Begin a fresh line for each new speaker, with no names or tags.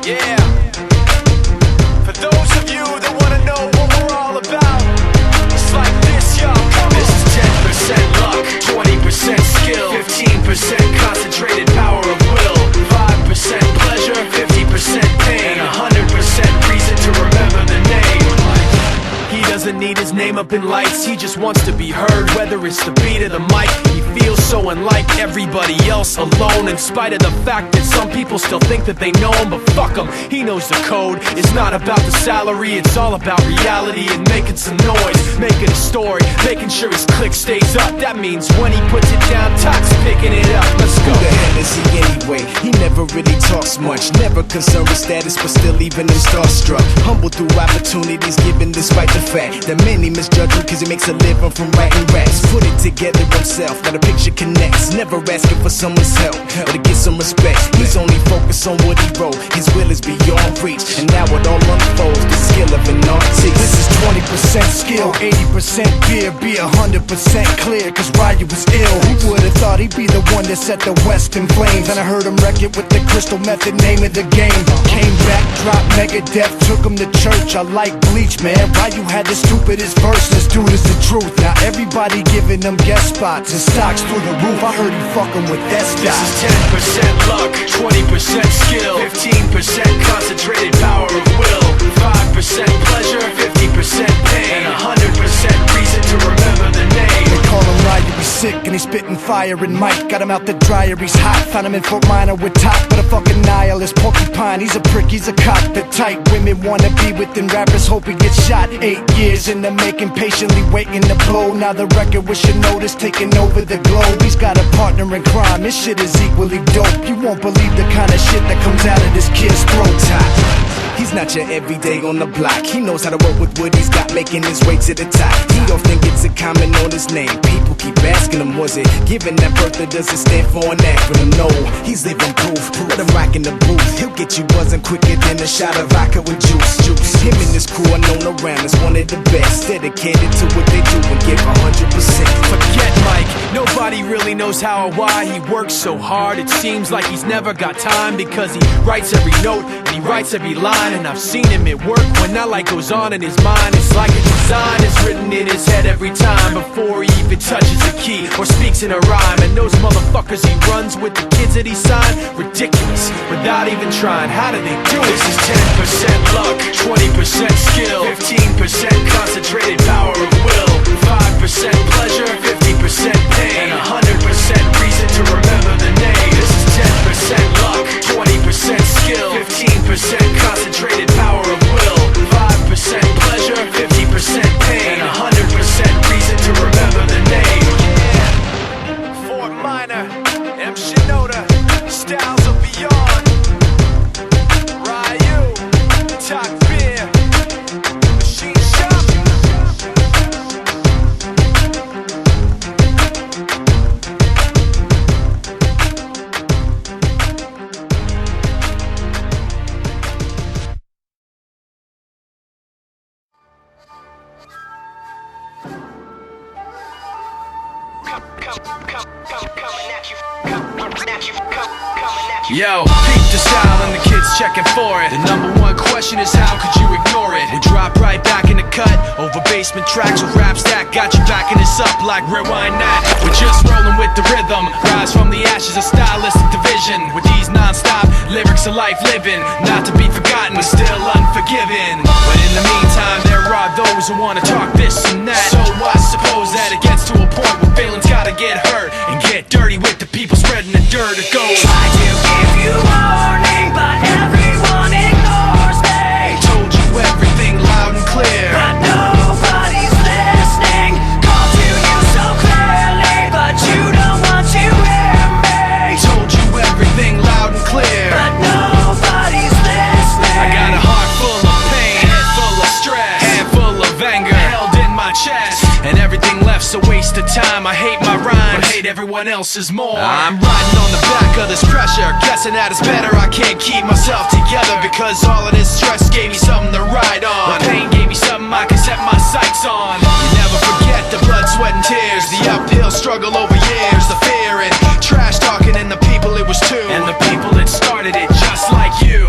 Yeah. For those of you that wanna know what we're all about, it's like this, yo. This is 10% luck, 20% skill, 15% concentrated power of will, 5% pleasure, 50% pain, and 100% reason to remember the name. He doesn't need his name up in lights, he just wants to be heard, whether it's the beat or the mic. He feels so unlike everybody else, alone, in spite of the fact that some people still think that they know him. But fuck him, he knows the code. It's not about the salary, it's all about reality and making some noise, making a story, making sure his click stays up. That means when he puts it down, Tox picking it up. Let's go.
Who the hell is he anyway? He never really talks much, never concerned with status, but still even him starstruck. Humble through opportunities given despite the fact that many misjudge him cause he makes a living from writing raps. Put it together himself, now the picture connects, never asking for someone's help or to get some respect. He's only focused on what he wrote, his will is beyond reach, and now it all unfolds, the skill of an artist.
This is 20% skill, 80% fear, be 100% clear, cause Ryu was ill. Who would've thought he'd be the one that set the West in flames? And I heard him wreck it with the crystal method, name of the game. Came back, dropped Megadeth, took him to church. I like Bleach, man. Ryu had the stupidest verses, dude, is the truth. Now everybody giving them guest spots and stocks through the roof. I heard he fucking with that stock.
This is 10% luck, 20% skill, 15% concentrated power of will, 5% pleasure, 50% pain, and 100% reason to remember the name.
They call him Ryu, he's sick and he's spitting fire and Mike got him out the dryer, he's hot. Found him in Fort Minor with top, but a fucking nihilist porcupine. He's a prick, he's a cop. The type women wanna be within, rappers hope he gets shot. 8 years in the making, patiently waiting to blow. Now the record with your notice taking over the globe. He's got a partner in crime, this shit is equally dope. You won't believe the kind of shit that comes out of this kid's throat.
He's not your everyday on the block. He knows how to work with what he's got, making his way to the top. He often gets a comment on his name. People keep asking him, was it given that birth or does it stand for an acronym? No, he's living proof. Let him rock in the booth. He'll get you buzzing quicker than a shot of vodka with juice. Him and his crew are known around as one of the best, dedicated to what they do and give 100%.
Forget Mike, nobody really knows how or why he works so hard. It seems like he's never got time because he writes every note and he writes every line. And I've seen him at work when that light goes on in his mind. It's like a design is written in his head every time before he even touches a key or speaks in a rhyme. And those motherfuckers he runs with, the kids that he signed, ridiculous, without even trying. How do they do it? This is 10% luck, 20% skill, 15% concentrated power of will, 5% pleasure, 50% pain, and 100% reason to remember the name. This is 10% luck, 20% skill, 15% concentrated power of will, 5% pleasure, 50% pain, and 100% reason to remember the name. Yeah. Fort Minor, M. Shinoda, styles of beyond. Ryu, Talk Beer, Machine Shop. Yo, peep the style and the kids checking for it. The #1 question is how could you ignore it? We drop right back in the cut, over basement tracks with raps that got you backing this up like rewind that. We're just rolling with the rhythm, rise from the ashes of stylistic division. With these non-stop lyrics of life living, not to be forgotten but still unforgiven. But in the meantime there are those who wanna talk this and that. So I suppose that it gets to a point where feelings gotta get hurt and get dirty with the people spreading the dirt. It goes,
try to give you warning, but everyone ignores me.
Told you everything loud and clear,
but nobody's listening. Called to you so clearly, but you don't want to hear me.
Told you everything loud and clear,
but nobody's listening.
I got a heart full of pain, head full of stress, hand full of anger held in my chest, and everything left's a waste of time. I hate my rhymes, but hate everyone else's more. I'm riding on the back of this pressure, guessing that it's better I can't keep myself together, because all of this stress gave me something to ride on. The pain gave me something I can set my sights on. You never forget the blood, sweat, and tears, the uphill struggle over years, the fear and trash talking, and the people it was to, and the people that started it just like you.